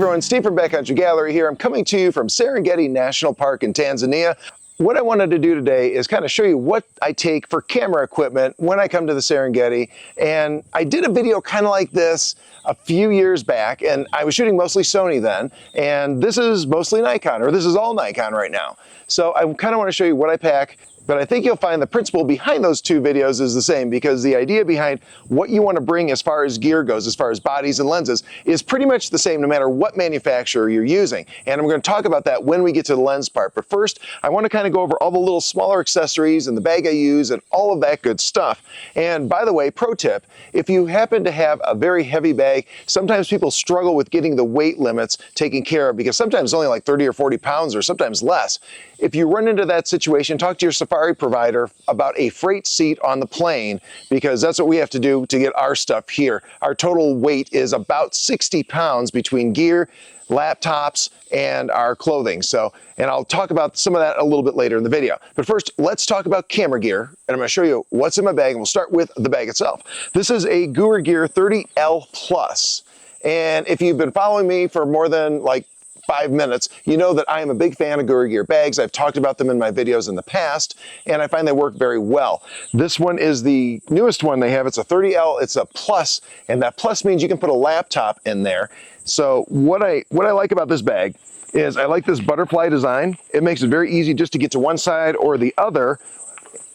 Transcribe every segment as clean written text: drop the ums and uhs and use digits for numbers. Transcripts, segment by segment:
everyone, Steve from Backcountry Gallery here. I'm coming to you from Serengeti National Park in Tanzania. What I wanted to do today is kind of show you what I take for camera equipment when I come to the Serengeti. And I did a video kind of like this a few years back, and I was shooting mostly Sony then, and this is mostly Nikon, or this is all Nikon right now. So I kind of want to show you what I pack. But I think you'll find the principle behind those two videos is the same, because the idea behind what you want to bring as far as gear goes, as far as bodies and lenses, is pretty much the same no matter what manufacturer you're using. And I'm going to talk about that when we get to the lens part. But first, I want to kind of go over all the little smaller accessories and the bag I use and all of that good stuff. And by the way, pro tip, if you happen to have a very heavy bag, sometimes people struggle with getting the weight limits taken care of, because sometimes it's only like 30 or 40 pounds or sometimes less. If you run into that situation, talk to your safari provider about a freight seat on the plane, because that's what we have to do to get our stuff here. Our total weight is about 60 pounds between gear, laptops, and our clothing. So, and I'll talk about some of that a little bit later in the video. But first, let's talk about camera gear, and I'm going to show you what's in my bag, and we'll start with the bag itself. This is a Gura Gear 30L Plus, and if you've been following me for more than like 5 minutes, you know that I am a big fan of Gura Gear bags. I've talked about them in my videos in the past, and I find they work very well. This one is the newest one they have. It's a 30L, it's a plus, and that plus means you can put a laptop in there. So what I like about this bag is I like this butterfly design. It makes it very easy just to get to one side or the other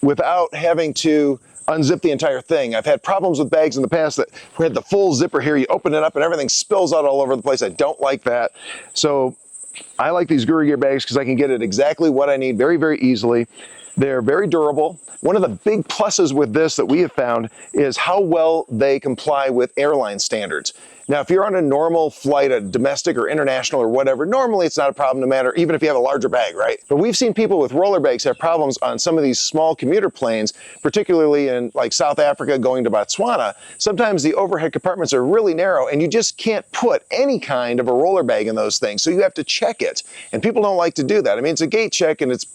without having to unzip the entire thing. I've had problems with bags in the past that had the full zipper here. You open it up and everything spills out all over the place. I don't like that. So I like these Gura Gear bags because I can get it exactly what I need very, very easily. They're very durable. One of the big pluses with this that we have found is how well they comply with airline standards. Now, if you're on a normal flight, a domestic or international or whatever, normally it's not a problem no matter, even if you have a larger bag, right? But we've seen people with roller bags have problems on some of these small commuter planes, particularly in like South Africa going to Botswana. Sometimes the overhead compartments are really narrow and you just can't put any kind of a roller bag in those things. So you have to check it. And people don't like to do that. I mean, it's a gate check and it's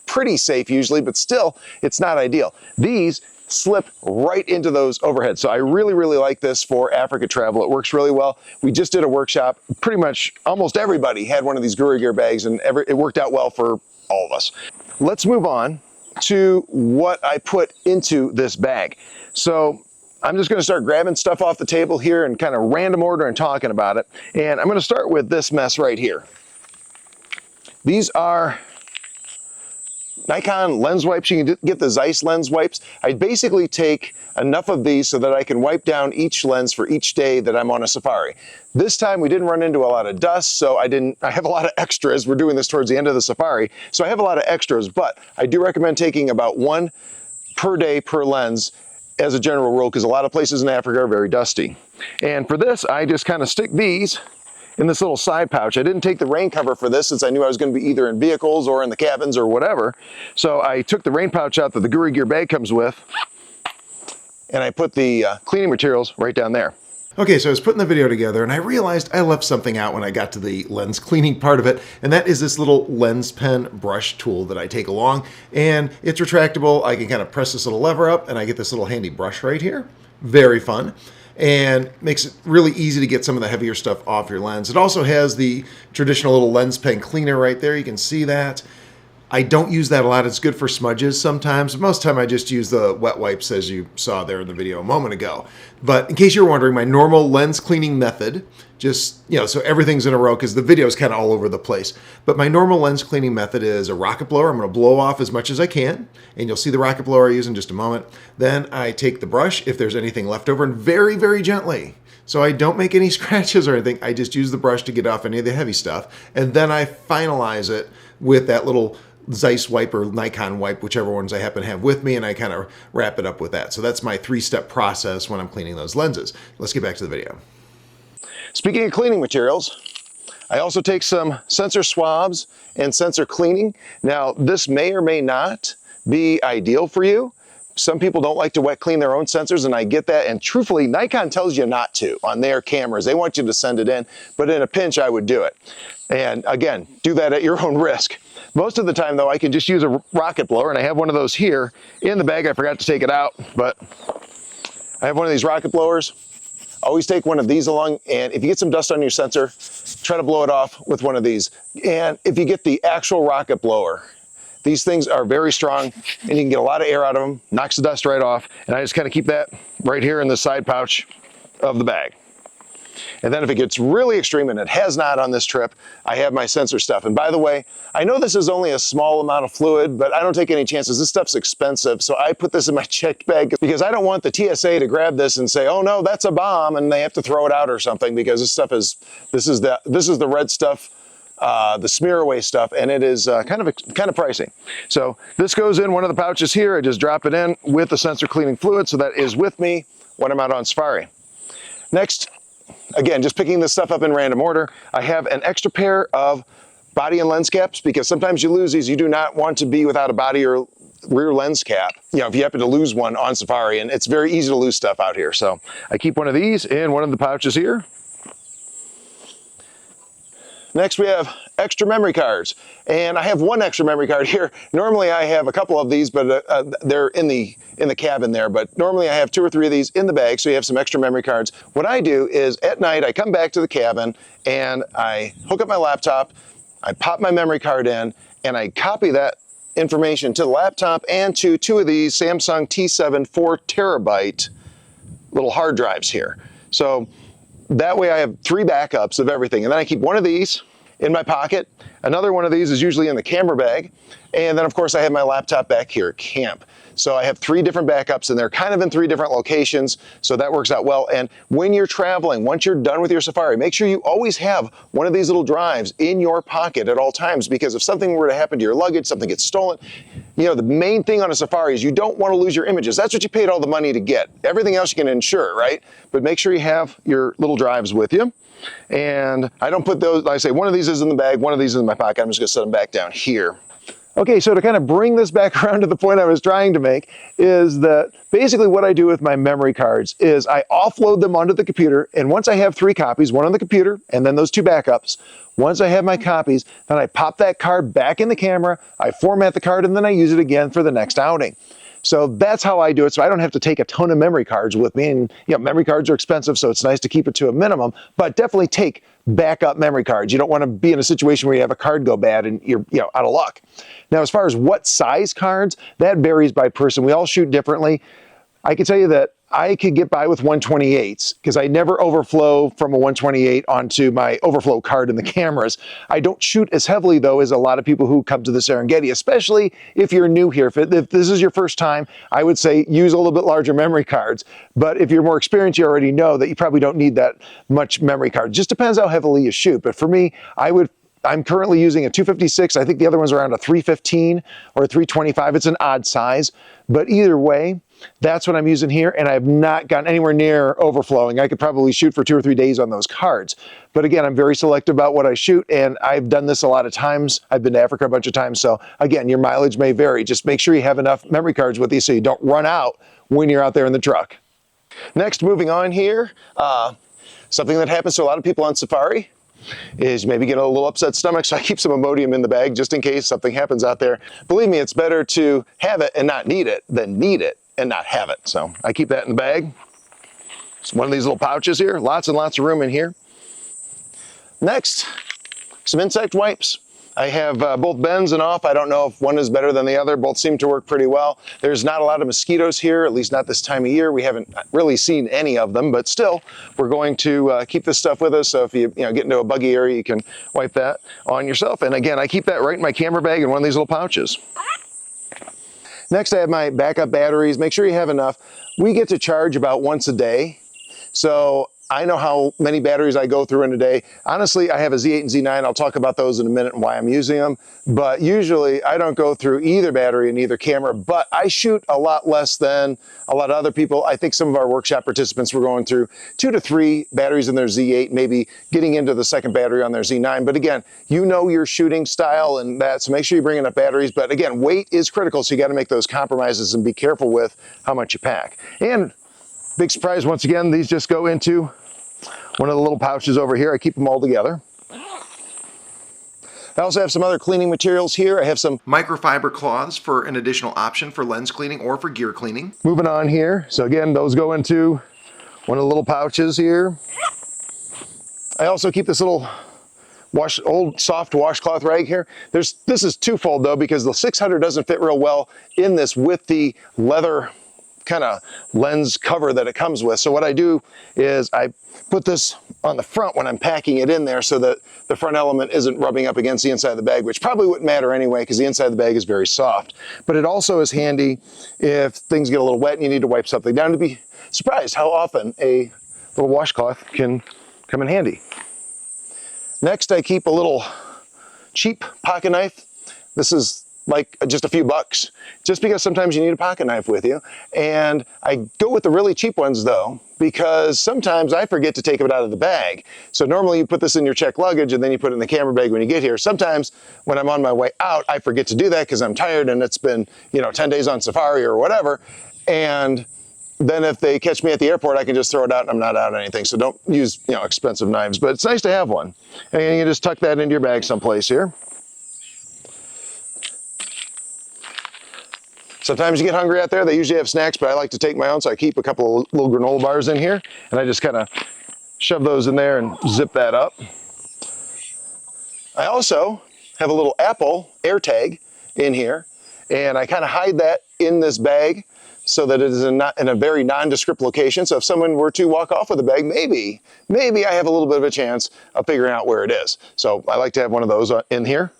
pretty safe usually, but still, it's not ideal. These slip right into those overheads. So I really, really like this for Africa travel. It works really well. We just did a workshop. Pretty much almost everybody had one of these Gura Gear bags, and it worked out well for all of us. Let's move on to what I put into this bag. So I'm just going to start grabbing stuff off the table here and kind of random order and talking about it. And I'm going to start with this mess right here. These are Nikon lens wipes. You can get the Zeiss lens wipes. I basically take enough of these so that I can wipe down each lens for each day that I'm on a safari. This time we didn't run into a lot of dust, so I have a lot of extras. We're doing this towards the end of the safari, so I have a lot of extras, but I do recommend taking about one per day per lens as a general rule, because a lot of places in Africa are very dusty. And for this, I just kind of stick these in this little side pouch. I didn't take the rain cover for this since I knew I was going to be either in vehicles or in the cabins or whatever. So I took the rain pouch out that the Gura Gear bag comes with, and I put the cleaning materials right down there. Okay, so I was putting the video together and I realized I left something out when I got to the lens cleaning part of it, and that is this little lens pen brush tool that I take along, and it's retractable. I can kind of press this little lever up and I get this little handy brush right here. Very fun. And makes it really easy to get some of the heavier stuff off your lens. It also has the traditional little lens pen cleaner right there. You can see that. I don't use that a lot. It's good for smudges sometimes. Most of the time I just use the wet wipes, as you saw there in the video a moment ago. But in case you're wondering, my normal lens cleaning method, just, so everything's in a row because the video is kind of all over the place. But my normal lens cleaning method is a rocket blower. I'm going to blow off as much as I can, and you'll see the rocket blower I use in just a moment. Then I take the brush, if there's anything left over, and very, very gently, so I don't make any scratches or anything, I just use the brush to get off any of the heavy stuff, and then I finalize it with that little Zeiss wipe or Nikon wipe, whichever ones I happen to have with me, and I kind of wrap it up with that. So that's my 3-step process when I'm cleaning those lenses. Let's get back to the video. Speaking of cleaning materials, I also take some sensor swabs and sensor cleaning. Now, this may or may not be ideal for you. Some people don't like to wet clean their own sensors, and I get that. And truthfully, Nikon tells you not to on their cameras. They want you to send it in, but in a pinch, I would do it. And again, do that at your own risk. Most of the time, though, I can just use a rocket blower, and I have one of those here in the bag. I forgot to take it out, but I have one of these rocket blowers. always take one of these along, and if you get some dust on your sensor, try to blow it off with one of these. And if you get the actual rocket blower, these things are very strong and you can get a lot of air out of them, knocks the dust right off. And I just kind of keep that right here in the side pouch of the bag. And then if it gets really extreme, and it has not on this trip, I have my sensor stuff. And by the way, I know this is only a small amount of fluid, but I don't take any chances. This stuff's expensive, so I put this in my checked bag because I don't want the TSA to grab this and say, oh no, that's a bomb, and they have to throw it out or something, because this stuff is, this is the red stuff, the smear away stuff, and it is kind of pricey. So this goes in one of the pouches here. I just drop it in with the sensor cleaning fluid, so that is with me when I'm out on safari. Next, again, just picking this stuff up in random order, I have an extra pair of body and lens caps, because sometimes you lose these. You do not want to be without a body or rear lens cap, you know, if you happen to lose one on safari, and it's very easy to lose stuff out here. So I keep one of these in one of the pouches here. Next, we have extra memory cards, and I have one extra memory card here. Normally I have a couple of these, but they're in the cabin there, but normally I have 2 or 3 of these in the bag, so you have some extra memory cards. What I do is at night I come back to the cabin and I hook up my laptop, I pop my memory card in, and I copy that information to the laptop and to 2 of these Samsung T7 4 terabyte little hard drives here. So that way I have 3 backups of everything. And then I keep one of these in my pocket. Another one of these is usually in the camera bag. And then of course I have my laptop back here at camp. So I have 3 different backups, and they're kind of in 3 different locations. So that works out well. And when you're traveling, once you're done with your safari, make sure you always have one of these little drives in your pocket at all times, because if something were to happen to your luggage, something gets stolen, you know, the main thing on a safari is you don't want to lose your images. That's what you paid all the money to get. Everything else you can insure, right? But make sure you have your little drives with you. And I don't put those, like I say, one of these is in the bag, one of these is in my pocket. I'm just gonna set them back down here. Okay, so to kind of bring this back around to the point I was trying to make, is that basically what I do with my memory cards is I offload them onto the computer, and once I have 3 copies, one on the computer and then those 2 backups, once I have my copies, then I pop that card back in the camera, I format the card, and then I use it again for the next outing. So that's how I do it, so I don't have to take a ton of memory cards with me. And you know, memory cards are expensive, so it's nice to keep it to a minimum, but definitely take backup memory cards. You don't want to be in a situation where you have a card go bad and you're out of luck. Now, as far as what size cards, that varies by person. We all shoot differently. I can tell you that I could get by with 128s because I never overflow from a 128 onto my overflow card in the cameras. I don't shoot as heavily, though, as a lot of people who come to the Serengeti, especially if you're new here. If this is your first time, I would say use a little bit larger memory cards. But if you're more experienced, you already know that you probably don't need that much memory card. It just depends how heavily you shoot. But for me, I'm currently using a 256. I think the other one's around a 315 or a 325. It's an odd size. But either way, that's what I'm using here, and I have not gotten anywhere near overflowing. I could probably shoot for 2 or 3 days on those cards. But again, I'm very selective about what I shoot, and I've done this a lot of times. I've been to Africa a bunch of times, so again, your mileage may vary. Just make sure you have enough memory cards with you so you don't run out when you're out there in the truck. Next, moving on here, something that happens to a lot of people on safari is maybe get a little upset stomach, so I keep some Imodium in the bag just in case something happens out there. Believe me, it's better to have it and not need it than need it and not have it. So I keep that in the bag. It's one of these little pouches here, lots and lots of room in here. Next, some insect wipes. I have both Bens and Off. I don't know if one is better than the other. Both seem to work pretty well. There's not a lot of mosquitoes here, at least not this time of year. We haven't really seen any of them, but still, we're going to keep this stuff with us. So if you get into a buggy area, you can wipe that on yourself. And again, I keep that right in my camera bag in one of these little pouches. Next, I have my backup batteries. Make sure you have enough. We get to charge about once a day. So I know how many batteries I go through in a day. Honestly, I have a Z8 and Z9. I'll talk about those in a minute and why I'm using them. But usually I don't go through either battery in either camera, but I shoot a lot less than a lot of other people. I think some of our workshop participants were going through 2 to 3 batteries in their Z8, maybe getting into the second battery on their Z9. But again, you know your shooting style and that, so make sure you bring enough batteries. But again, weight is critical, so you got to make those compromises and be careful with how much you pack. And big surprise, once again, these just go into one of the little pouches over here. I keep them all together. I also have some other cleaning materials here. I have some Microfiber cloths for an additional option for lens cleaning or for gear cleaning. moving on here. So again, those go into one of the little pouches here. I also keep this little old soft washcloth rag here. This is twofold though, because the 600 doesn't fit real well in this with the leather kind of lens cover that it comes with. So what I do is I put this on the front when I'm packing it in there so that the front element isn't rubbing up against the inside of the bag, which probably wouldn't matter anyway because the inside of the bag is very soft. But it also is handy if things get a little wet and you need to wipe something down. To be surprised how often a little washcloth can come in handy. Next, I keep a little cheap pocket knife. This is like just a few bucks, just because sometimes you need a pocket knife with you. And I go with the really cheap ones though, because sometimes I forget to take it out of the bag. So normally you put this in your checked luggage and then you put it in the camera bag when you get here. Sometimes when I'm on my way out, I forget to do that because I'm tired and it's been, 10 days on safari or whatever. And then if they catch me at the airport, I can just throw it out and I'm not out anything. So don't use, expensive knives, but it's nice to have one. And you can just tuck that into your bag someplace here. Sometimes you get hungry out there. They usually have snacks, but I like to take my own, so I keep a couple of little granola bars in here, and I just kind of shove those in there and zip that up. I also have a little Apple AirTag in here, and I kind of hide that in this bag so that it is in a very nondescript location. So if someone were to walk off with the bag, maybe I have a little bit of a chance of figuring out where it is. So I like to have one of those in here.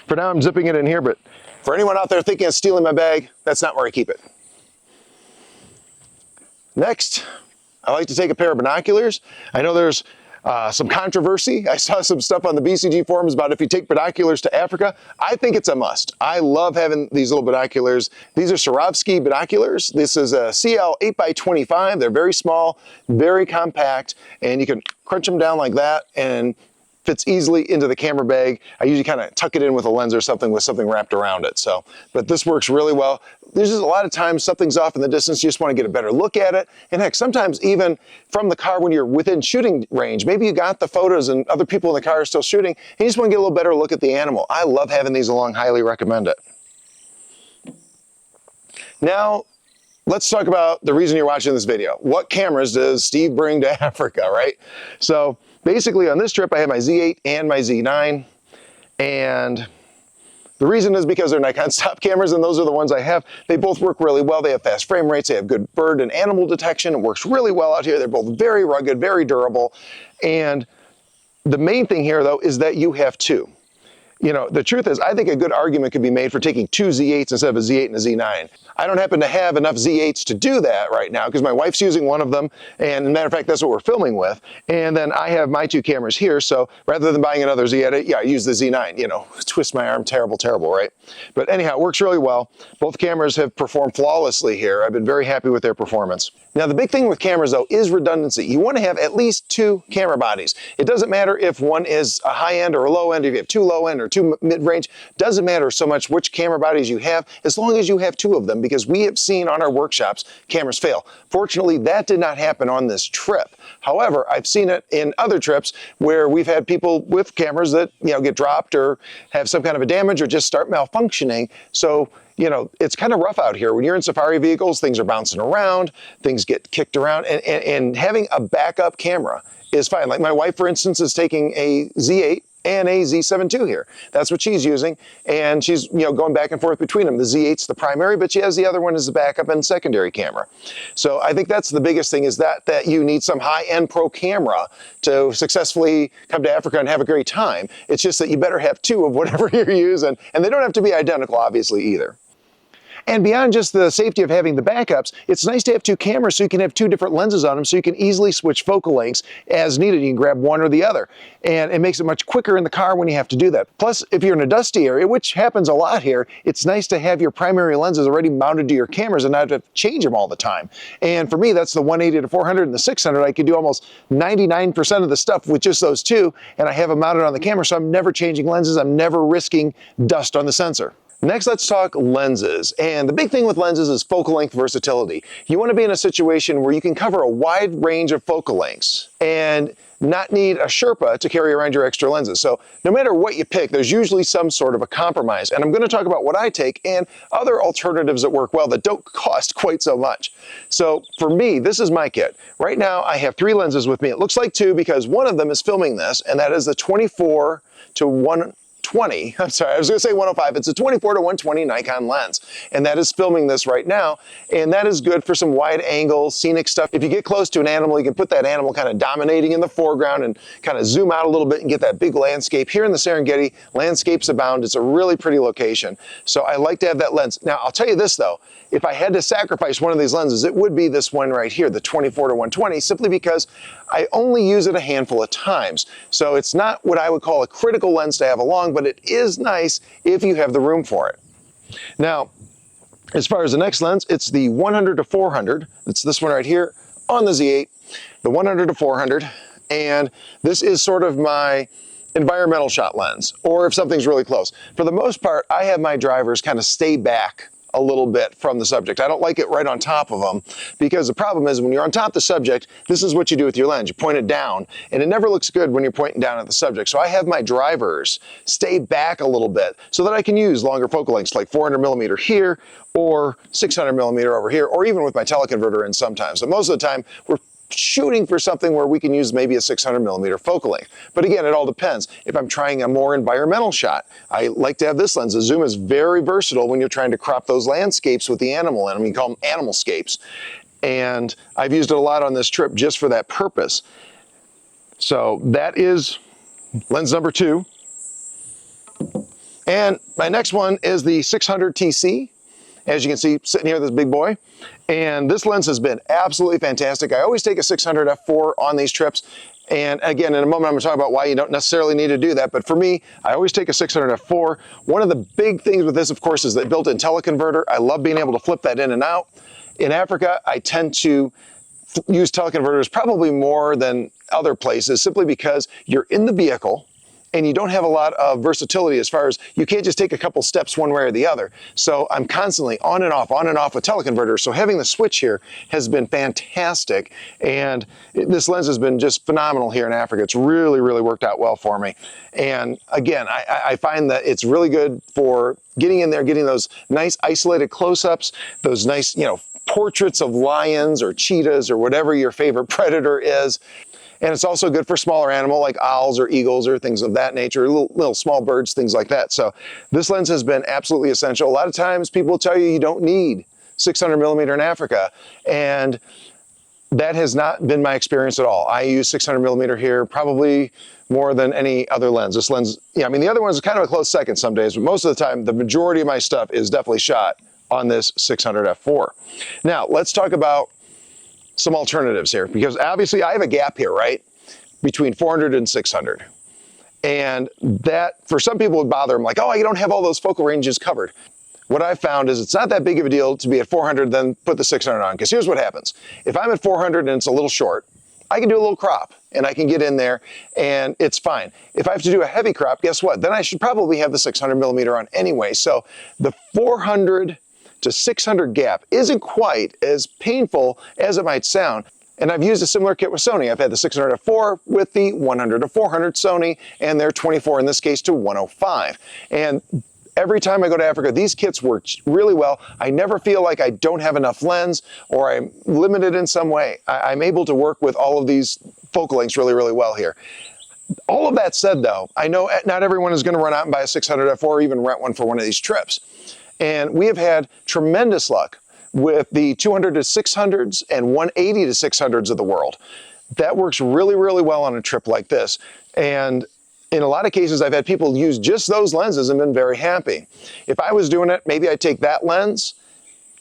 For now, I'm zipping it in here, but for anyone out there thinking of stealing my bag, that's not where I keep it. Next, I like to take a pair of binoculars. I know there's some controversy. I saw some stuff on the BCG forums about if you take binoculars to Africa. I think it's a must. I love having these little binoculars. These are Swarovski binoculars. This is a CL 8x25. They're very small, very compact, and you can crunch them down like that and fits easily into the camera bag. I usually kind of tuck it in with a lens or something with something wrapped around it. So, but this works really well. There's just a lot of times something's off in the distance, you just want to get a better look at it. And heck, sometimes even from the car when you're within shooting range, maybe you got the photos and other people in the car are still shooting, and you just want to get a little better look at the animal. I love having these along, highly recommend it. Now, let's talk about the reason you're watching this video. What cameras does Steve bring to Africa, right? So basically on this trip, I have my Z8 and my Z9, and the reason is because they're Nikon stop cameras, and those are the ones I have. They both work really well. They have fast frame rates. They have good bird and animal detection. It works really well out here. They're both very rugged, very durable. And the main thing here, though, is that you have two. The truth is, I think a good argument could be made for taking two Z8s instead of a Z8 and a Z9. I don't happen to have enough Z8s to do that right now because my wife's using one of them, and as a matter of fact, that's what we're filming with. And then I have my two cameras here, so rather than buying another Z8, I use the Z9. Twist my arm, terrible, right? But anyhow, it works really well. Both cameras have performed flawlessly here. I've been very happy with their performance. Now, the big thing with cameras, though, is redundancy. You want to have at least two camera bodies. It doesn't matter if one is a high-end or a low-end, if you have two low-end or two mid-range. Doesn't matter so much which camera bodies you have, as long as you have two of them, because we have seen on our workshops cameras fail. Fortunately, that did not happen on this trip. However, I've seen it in other trips where we've had people with cameras that get dropped or have some kind of a damage or just start malfunctioning. So it's kind of rough out here. When you're in safari vehicles, things are bouncing around, things get kicked around, and having a backup camera is fine. Like my wife, for instance, is taking a Z8 and a Z7 II here. That's what she's using, and she's going back and forth between them. The Z8's the primary, but she has the other one as the backup and secondary camera. So I think that's the biggest thing, is that you need some high-end pro camera to successfully come to Africa and have a great time. It's just that you better have two of whatever you're using, and they don't have to be identical, obviously, either. And beyond just the safety of having the backups, it's nice to have two cameras so you can have two different lenses on them so you can easily switch focal lengths as needed. You can grab one or the other. And it makes it much quicker in the car when you have to do that. Plus, if you're in a dusty area, which happens a lot here, it's nice to have your primary lenses already mounted to your cameras and not have to change them all the time. And for me, that's the 180 to 400 and the 600. I can do almost 99% of the stuff with just those two, and I have them mounted on the camera, so I'm never changing lenses. I'm never risking dust on the sensor. Next, let's talk lenses. And the big thing with lenses is focal length versatility. You want to be in a situation where you can cover a wide range of focal lengths and not need a Sherpa to carry around your extra lenses. So no matter what you pick, there's usually some sort of a compromise. And I'm going to talk about what I take and other alternatives that work well that don't cost quite so much. So for me, this is my kit. Right now I have 3 lenses with me. It looks like 2 because one of them is filming this, and that is the 24 to 120. I'm sorry, I was going to say 105. It's a 24 to 120 Nikon lens, and that is filming this right now. And that is good for some wide angle, scenic stuff. If you get close to an animal, you can put that animal kind of dominating in the foreground and kind of zoom out a little bit and get that big landscape. Here in the Serengeti, landscapes abound. It's a really pretty location. So I like to have that lens. Now, I'll tell you this though, if I had to sacrifice one of these lenses, it would be this one right here, the 24 to 120, simply because I only use it a handful of times. So it's not what I would call a critical lens to have along, but it is nice if you have the room for it. Now, as far as the next lens, it's the 100 to 400. It's this one right here on the Z8, the 100 to 400. And this is sort of my environmental shot lens, or if something's really close. For the most part, I have my drivers kind of stay back a little bit from the subject. I don't like it right on top of them, because the problem is when you're on top of the subject, this is what you do with your lens. You point it down, and it never looks good when you're pointing down at the subject. So I have my drivers stay back a little bit so that I can use longer focal lengths, like 400 millimeter here, or 600 millimeter over here, or even with my teleconverter in sometimes. But most of the time, we're shooting for something where we can use maybe a 600 millimeter focal length. But again, it all depends. If I'm trying a more environmental shot, I like to have this lens. The zoom is very versatile when you're trying to crop those landscapes with the animal in them. You call them animalscapes. And I've used it a lot on this trip just for that purpose. So that is lens number 2. And my next one is the 600 TC. As you can see, sitting here, this big boy. And this lens has been absolutely fantastic. I always take a 600 f4 on these trips. And again, in a moment, I'm going to talk about why you don't necessarily need to do that. But for me, I always take a 600 f4. One of the big things with this, of course, is the built-in teleconverter. I love being able to flip that in and out. In Africa, I tend to use teleconverters probably more than other places, simply because you're in the vehicle and you don't have a lot of versatility as far as you can't just take a couple steps one way or the other. So I'm constantly on and off with teleconverters. So having the switch here has been fantastic. And this lens has been just phenomenal here in Africa. It's really, really worked out well for me. And again, I find that it's really good for getting in there, getting those nice isolated close-ups, those nice, portraits of lions or cheetahs or whatever your favorite predator is. And it's also good for smaller animal like owls or eagles or things of that nature, little small birds, things like that. So this lens has been absolutely essential. A lot of times people will tell you don't need 600 millimeter in Africa, and that has not been my experience at all. I use 600 millimeter here probably more than any other lens. This lens, the other ones are kind of a close second some days, but most of the time, the majority of my stuff is definitely shot on this 600 f4. Now, let's talk about some alternatives here, because obviously I have a gap here, right, between 400 and 600. And that, for some people, would bother them, like, oh, you don't have all those focal ranges covered. What I've found is it's not that big of a deal to be at 400, then put the 600 on, because here's what happens. If I'm at 400 and it's a little short, I can do a little crop, and I can get in there, and it's fine. If I have to do a heavy crop, guess what? Then I should probably have the 600 millimeter on anyway. So the 400 to 600 gap isn't quite as painful as it might sound. And I've used a similar kit with Sony. I've had the 600 f4 with the 100 to 400 Sony, and they're 24 in this case to 105. And every time I go to Africa, these kits work really well. I never feel like I don't have enough lens or I'm limited in some way. I'm able to work with all of these focal lengths really, really well here. All of that said, though, I know not everyone is going to run out and buy a 600 f4 or even rent one for one of these trips. And we have had tremendous luck with the 200 to 600s and 180 to 600s of the world. That works really, really well on a trip like this. And in a lot of cases, I've had people use just those lenses and been very happy. If I was doing it, maybe I'd take that lens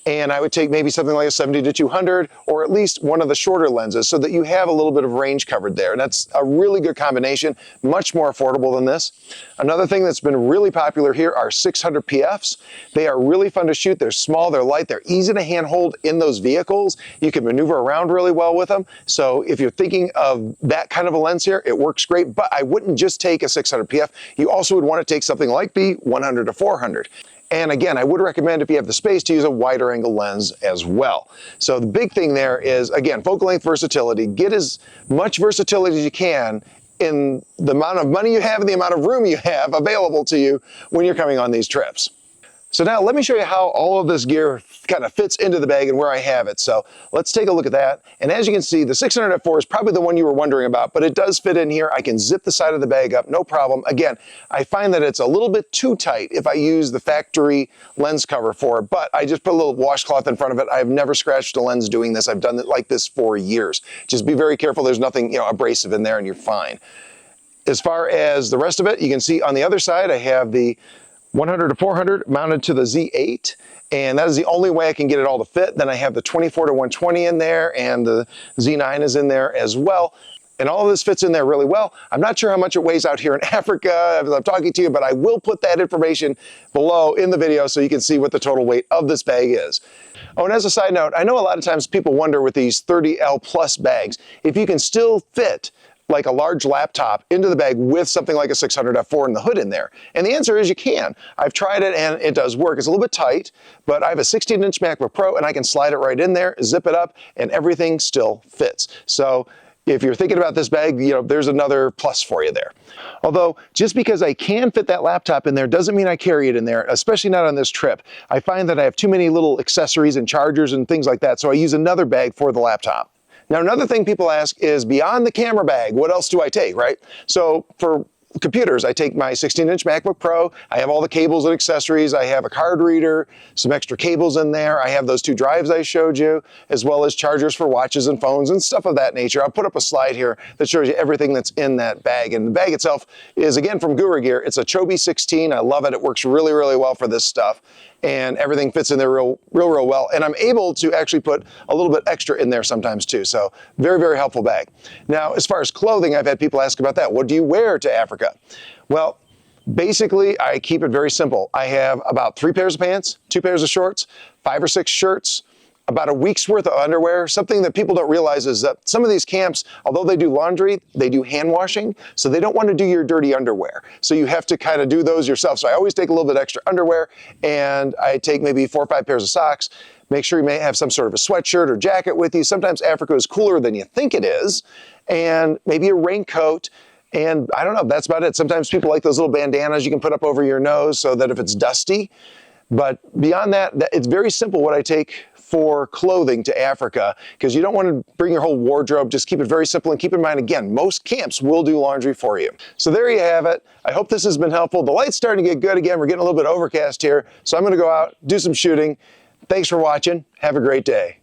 and I would take maybe something like a 70 to 200 or at least one of the shorter lenses so that you have a little bit of range covered there. And that's a really good combination, much more affordable than this. Another thing that's been really popular here are 600 PFs. They are really fun to shoot. They're small, they're light, they're easy to handhold in those vehicles. You can maneuver around really well with them. So if you're thinking of that kind of a lens here, it works great, but I wouldn't just take a 600 PF. You also would want to take something like the 100 to 400. And again, I would recommend if you have the space to use a wider angle lens as well. So the big thing there is, again, focal length versatility. Get as much versatility as you can in the amount of money you have and the amount of room you have available to you when you're coming on these trips. So now let me show you how all of this gear kind of fits into the bag and where I have it. So let's take a look at that. And as you can see, the 600 f4 is probably the one you were wondering about, but it does fit in here. I can zip the side of the bag up, no problem. Again, I find that it's a little bit too tight if I use the factory lens cover for it, but I just put a little washcloth in front of it. I've never scratched a lens doing this. I've done it like this for years. Just be very careful. There's nothing, abrasive in there and you're fine. As far as the rest of it, you can see on the other side, I have the 100 to 400 mounted to the Z8, and that is the only way I can get it all to fit. Then I have the 24 to 120 in there, and the Z9 is in there as well. And all of this fits in there really well. I'm not sure how much it weighs out here in Africa as I'm talking to you, but I will put that information below in the video so you can see what the total weight of this bag is. Oh, and as a side note, I know a lot of times people wonder with these 30L plus bags, if you can still fit like a large laptop into the bag with something like a 600 f4 and the hood in there. And the answer is you can. I've tried it and it does work. It's a little bit tight, but I have a 16-inch MacBook Pro and I can slide it right in there, zip it up, and everything still fits. So if you're thinking about this bag, there's another plus for you there. Although, just because I can fit that laptop in there doesn't mean I carry it in there, especially not on this trip. I find that I have too many little accessories and chargers and things like that, so I use another bag for the laptop. Now, another thing people ask is, beyond the camera bag, what else do I take, right? So for computers, I take my 16-inch MacBook Pro. I have all the cables and accessories. I have a card reader, some extra cables in there. I have those 2 drives I showed you, as well as chargers for watches and phones and stuff of that nature. I'll put up a slide here that shows you everything that's in that bag. And the bag itself is, again, from Gura Gear. It's a Chobi 16. I love it. It works really, really well for this stuff. And everything fits in there real well. And I'm able to actually put a little bit extra in there sometimes too. So very, very helpful bag. Now, as far as clothing, I've had people ask about that. What do you wear to Africa? Well, basically, I keep it very simple. I have about 3 pairs of pants, 2 pairs of shorts, 5 or 6 shirts, about a week's worth of underwear. Something that people don't realize is that some of these camps, although they do laundry, they do hand washing, so they don't want to do your dirty underwear. So you have to kind of do those yourself. So I always take a little bit extra underwear, and I take maybe 4 or 5 pairs of socks. Make sure you may have some sort of a sweatshirt or jacket with you. Sometimes Africa is cooler than you think it is, and maybe a raincoat. And I don't know, that's about it. Sometimes people like those little bandanas you can put up over your nose so that if it's dusty. But beyond that, it's very simple what I take for clothing to Africa, because you don't want to bring your whole wardrobe. Just keep it very simple, and keep in mind, again, most camps will do laundry for you. So there you have it. I hope this has been helpful. The light's starting to get good again. We're getting a little bit overcast here, so I'm going to go out, do some shooting. Thanks for watching. Have a great day.